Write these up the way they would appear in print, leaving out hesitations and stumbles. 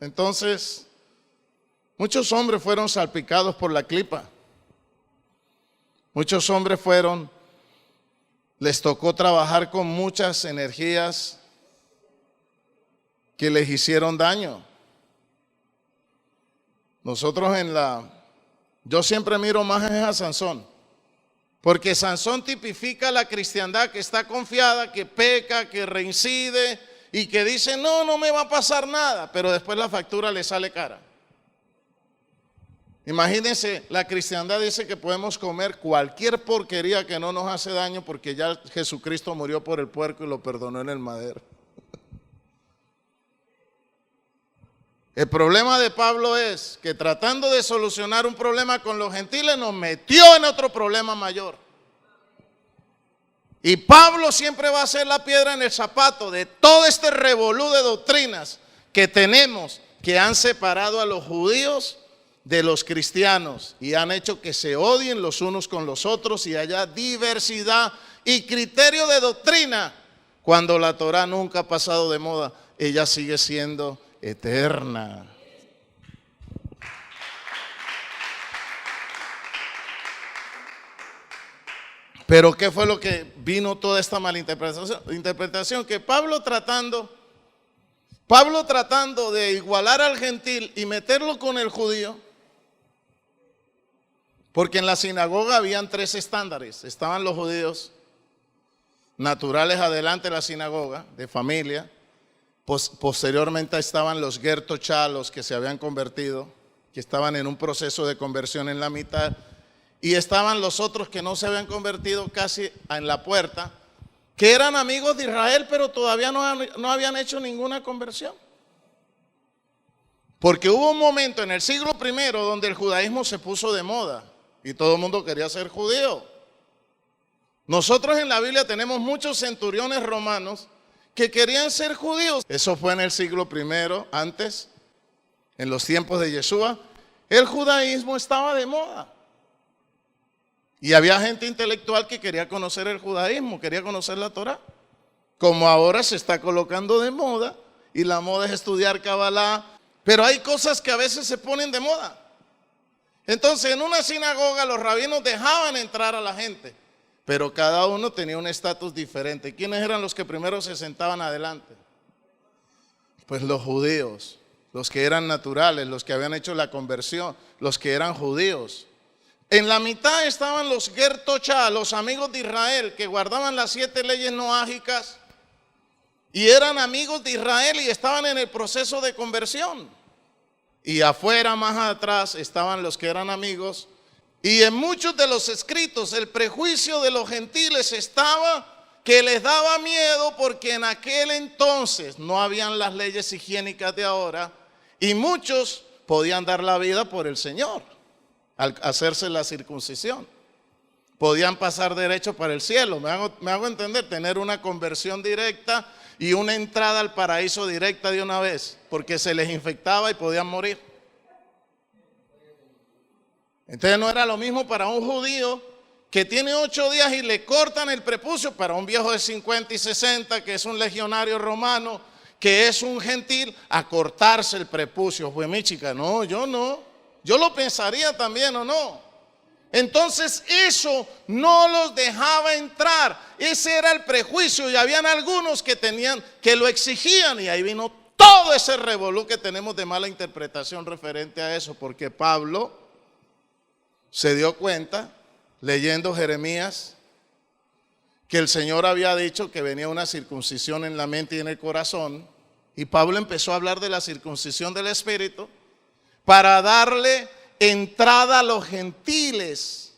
Entonces, muchos hombres fueron salpicados por la clipa. Muchos hombres les tocó trabajar con muchas energías que les hicieron daño. Yo siempre miro más a Sansón, porque Sansón tipifica la cristiandad que está confiada, que peca, que reincide y que dice, no me va a pasar nada, pero después la factura le sale cara. Imagínense, la cristiandad dice que podemos comer cualquier porquería que no nos hace daño porque ya Jesucristo murió por el puerco y lo perdonó en el madero. El problema de Pablo es que tratando de solucionar un problema con los gentiles nos metió en otro problema mayor. Y Pablo siempre va a ser la piedra en el zapato de todo este revolú de doctrinas que tenemos, que han separado a los judíos de los cristianos y han hecho que se odien los unos con los otros y haya diversidad y criterio de doctrina, cuando la Torá nunca ha pasado de moda. Ella sigue siendo eterna. Pero ¿qué fue lo que vino toda esta malinterpretación? Que Pablo tratando de igualar al gentil y meterlo con el judío, porque en la sinagoga habían tres estándares. Estaban los judíos naturales adelante de la sinagoga, de familia. Posteriormente estaban los ger tochá, los que se habían convertido, que estaban en un proceso de conversión en la mitad. Y estaban los otros que no se habían convertido casi en la puerta, que eran amigos de Israel, pero todavía no habían hecho ninguna conversión. Porque hubo un momento en el siglo I donde el judaísmo se puso de moda y todo el mundo quería ser judío. Nosotros en la Biblia tenemos muchos centuriones romanos que querían ser judíos. Eso fue en el siglo I, antes, en los tiempos de Yeshua. El judaísmo estaba de moda. Y había gente intelectual que quería conocer el judaísmo, quería conocer la Torá. Como ahora se está colocando de moda, y la moda es estudiar Kabbalah. Pero hay cosas que a veces se ponen de moda. Entonces en una sinagoga los rabinos dejaban entrar a la gente, pero cada uno tenía un estatus diferente. ¿Quiénes eran los que primero se sentaban adelante? Pues los judíos, los que eran naturales, los que habían hecho la conversión, los que eran judíos. En la mitad estaban los ger tochá, los amigos de Israel, que guardaban las 7 leyes noágicas y eran amigos de Israel y estaban en el proceso de conversión. Y afuera, más atrás, estaban los que eran amigos. Y en muchos de los escritos el prejuicio de los gentiles estaba que les daba miedo, porque en aquel entonces no habían las leyes higiénicas de ahora y muchos podían dar la vida por el Señor al hacerse la circuncisión. Podían pasar derecho para el cielo, me hago entender, tener una conversión directa y una entrada al paraíso directa de una vez, porque se les infectaba y podían morir. Entonces no era lo mismo para un judío que tiene 8 días y le cortan el prepucio, para un viejo de 50 y 60 que es un legionario romano, que es un gentil, a cortarse el prepucio. Pues mi chica, no, yo no. Yo lo pensaría también, ¿o no? Entonces eso no los dejaba entrar. Ese era el prejuicio, y habían algunos que lo exigían, y ahí vino todo ese revolú que tenemos de mala interpretación referente a eso, porque Pablo se dio cuenta, leyendo Jeremías, que el Señor había dicho que venía una circuncisión en la mente y en el corazón, y Pablo empezó a hablar de la circuncisión del espíritu para darle entrada a los gentiles,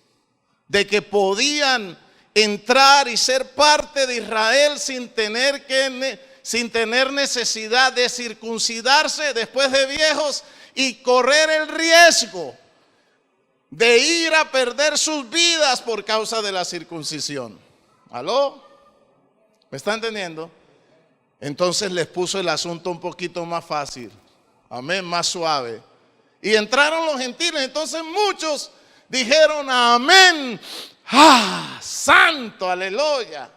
de que podían entrar y ser parte de Israel sin tener necesidad de circuncidarse después de viejos y correr el riesgo de ir a perder sus vidas por causa de la circuncisión. ¿Aló? ¿Me está entendiendo? Entonces les puso el asunto un poquito más fácil, amén, más suave. Y entraron los gentiles. Entonces muchos dijeron amén, santo, aleluya.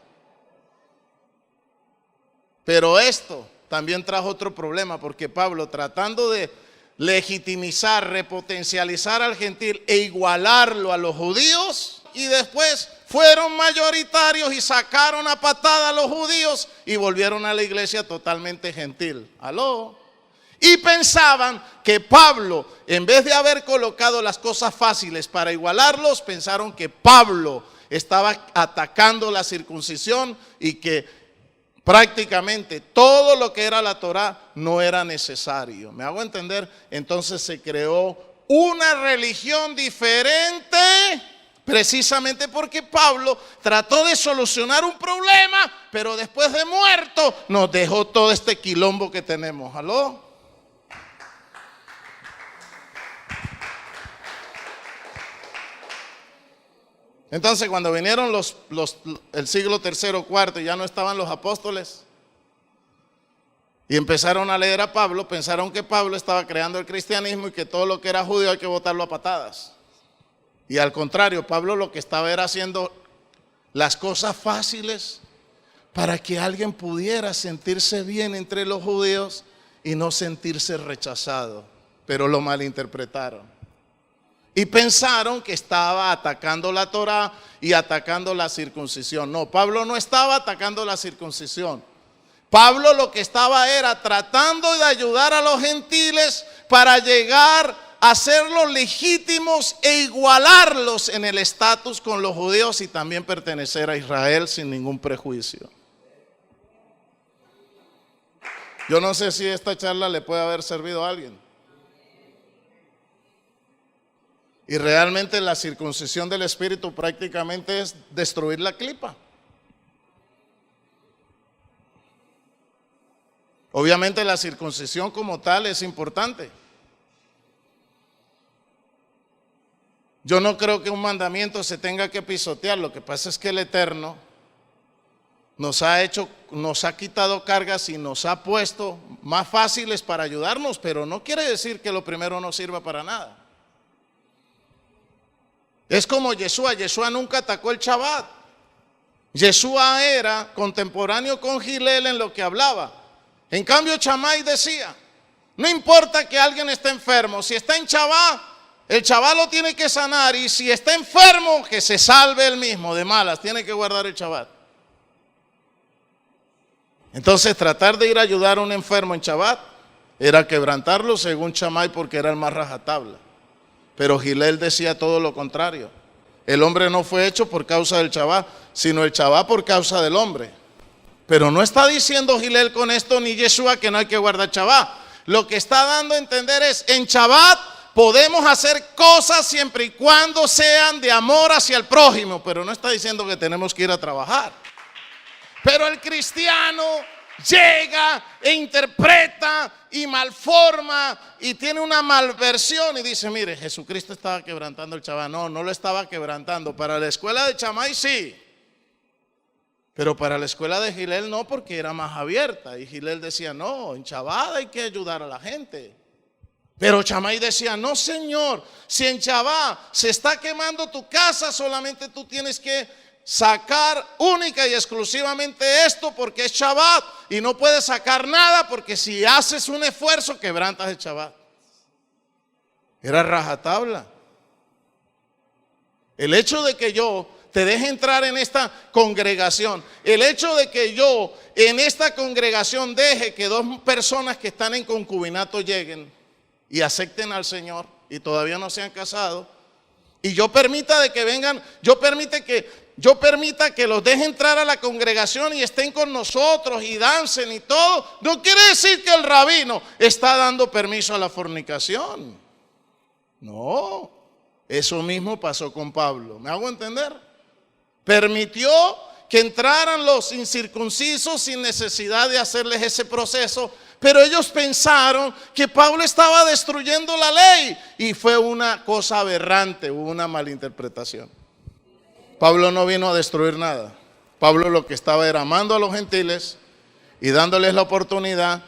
Pero esto también trajo otro problema, porque Pablo, tratando de legitimizar, repotencializar al gentil e igualarlo a los judíos, y después fueron mayoritarios y sacaron a patada a los judíos y volvieron a la iglesia totalmente gentil. ¿Aló? Y pensaban que Pablo, en vez de haber colocado las cosas fáciles para igualarlos, pensaron que Pablo estaba atacando la circuncisión y que prácticamente todo lo que era la Torá no era necesario. ¿Me hago entender? Entonces se creó una religión diferente, precisamente porque Pablo trató de solucionar un problema, pero después de muerto nos dejó todo este quilombo que tenemos. ¿Aló? Entonces, cuando vinieron el siglo tercero, cuarto, y ya no estaban los apóstoles, y empezaron a leer a Pablo, pensaron que Pablo estaba creando el cristianismo y que todo lo que era judío hay que botarlo a patadas. Y al contrario, Pablo lo que estaba era haciendo las cosas fáciles para que alguien pudiera sentirse bien entre los judíos y no sentirse rechazado. Pero lo malinterpretaron. Y pensaron que estaba atacando la Torá y atacando la circuncisión. No, Pablo no estaba atacando la circuncisión. Pablo lo que estaba era tratando de ayudar a los gentiles para llegar a hacerlos legítimos e igualarlos en el estatus con los judíos y también pertenecer a Israel sin ningún prejuicio. Yo no sé si esta charla le puede haber servido a alguien. Y realmente la circuncisión del espíritu prácticamente es destruir la clipa. Obviamente la circuncisión como tal es importante. Yo no creo que un mandamiento se tenga que pisotear. Lo que pasa es que el Eterno nos ha quitado cargas y nos ha puesto más fáciles para ayudarnos, pero no quiere decir que lo primero no sirva para nada. Es como Yeshua. Yeshua nunca atacó el Shabbat. Yeshua era contemporáneo con Gilel en lo que hablaba. En cambio, Shammai decía, no importa que alguien esté enfermo, si está en Shabbat, el Shabbat lo tiene que sanar, y si está enfermo, que se salve él mismo de malas, tiene que guardar el Shabbat. Entonces, tratar de ir a ayudar a un enfermo en Shabbat era quebrantarlo según Shammai, porque era el más rajatabla. Pero Gilel decía todo lo contrario. El hombre no fue hecho por causa del Shabbat, sino el Shabbat por causa del hombre. Pero no está diciendo Gilel con esto ni Yeshua que no hay que guardar Shabbat. Lo que está dando a entender es, en Shabbat podemos hacer cosas siempre y cuando sean de amor hacia el prójimo. Pero no está diciendo que tenemos que ir a trabajar. Pero el cristiano llega e interpreta y malforma y tiene una malversión y dice, mire, Jesucristo estaba quebrantando el Shabbat. No, no lo estaba quebrantando. Para la escuela de Shammai sí, pero para la escuela de Gilel no, porque era más abierta. Y Gilel decía, no, en Shabbat hay que ayudar a la gente. Pero Shammai decía, no señor, si en Shabbat se está quemando tu casa, solamente tú tienes que sacar única y exclusivamente esto porque es Shabbat, y no puedes sacar nada porque si haces un esfuerzo quebrantas el Shabbat. Era rajatabla. El hecho de que yo te deje entrar en esta congregación, el hecho de que yo en esta congregación deje que dos personas que están en concubinato lleguen y acepten al Señor y todavía no se han casado, y yo permita de que vengan, yo permita que los deje entrar a la congregación y estén con nosotros y dancen y todo, no quiere decir que el rabino está dando permiso a la fornicación. No, eso mismo pasó con Pablo. ¿Me hago entender? Permitió que entraran los incircuncisos sin necesidad de hacerles ese proceso, pero ellos pensaron que Pablo estaba destruyendo la ley y fue una cosa aberrante, hubo una malinterpretación. Pablo no vino a destruir nada. Pablo lo que estaba era amando a los gentiles y dándoles la oportunidad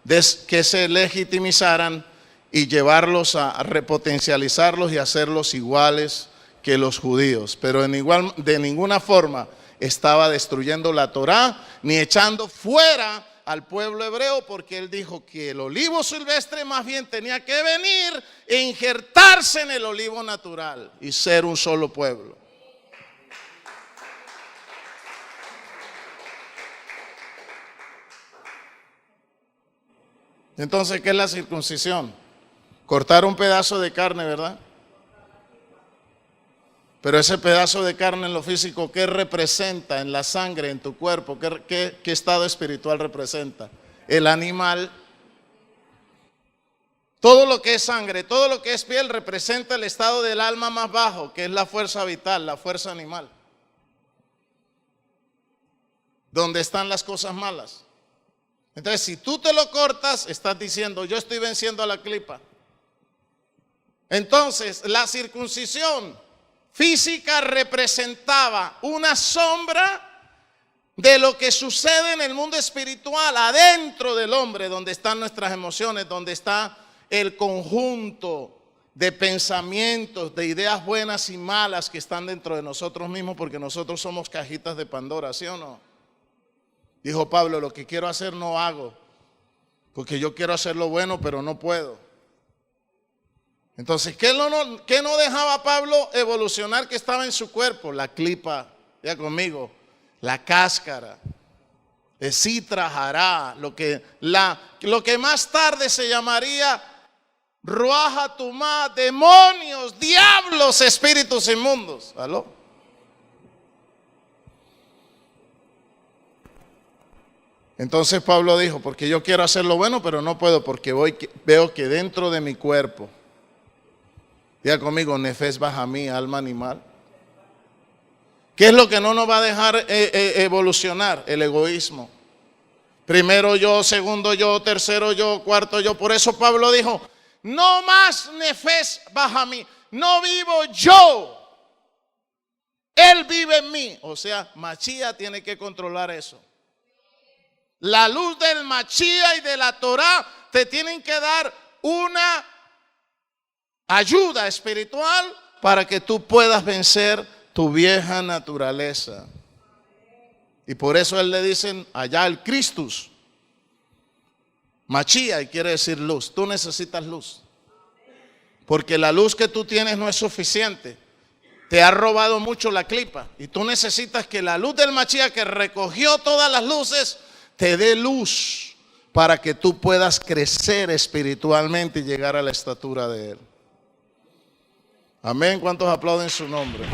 de que se legitimizaran y llevarlos a repotencializarlos y hacerlos iguales que los judíos. Pero de ninguna forma estaba destruyendo la Torá ni echando fuera al pueblo hebreo, porque él dijo que el olivo silvestre más bien tenía que venir e injertarse en el olivo natural y ser un solo pueblo. Entonces, ¿qué es la circuncisión? Cortar un pedazo de carne, ¿verdad? Pero ese pedazo de carne en lo físico, ¿qué representa en la sangre, en tu cuerpo? ¿Qué estado espiritual representa? El animal. Todo lo que es sangre, todo lo que es piel representa el estado del alma más bajo, que es la fuerza vital, la fuerza animal. Donde están las cosas malas. Entonces, si tú te lo cortas, estás diciendo, yo estoy venciendo a la clipa. Entonces, la circuncisión física representaba una sombra de lo que sucede en el mundo espiritual, adentro del hombre, donde están nuestras emociones, donde está el conjunto de pensamientos, de ideas buenas y malas que están dentro de nosotros mismos, porque nosotros somos cajitas de Pandora, ¿sí o no? Dijo Pablo, lo que quiero hacer no hago, porque yo quiero hacer lo bueno, pero no puedo. Entonces, ¿qué no dejaba Pablo evolucionar que estaba en su cuerpo? La clipa, ya conmigo, la cáscara, el sitra jará, lo que más tarde se llamaría ruaj hatumá, demonios, diablos, espíritus inmundos. ¿Aló? Entonces Pablo dijo, porque yo quiero hacer lo bueno, pero no puedo, porque veo que dentro de mi cuerpo, diga conmigo, nefes bajamí, alma animal. ¿Qué es lo que no nos va a dejar evolucionar? El egoísmo. Primero yo, segundo yo, tercero yo, cuarto yo. Por eso Pablo dijo, no más nefes bajamí, no vivo yo, Él vive en mí. O sea, Machía tiene que controlar eso. La luz del Machía y de la Torá te tienen que dar una ayuda espiritual para que tú puedas vencer tu vieja naturaleza. Y por eso él le dicen allá el Christus. Machía, y quiere decir luz. Tú necesitas luz. Porque la luz que tú tienes no es suficiente. Te ha robado mucho la clipa. Y tú necesitas que la luz del Machía, que recogió todas las luces, te dé luz para que tú puedas crecer espiritualmente y llegar a la estatura de Él. Amén. ¿Cuántos aplauden su nombre?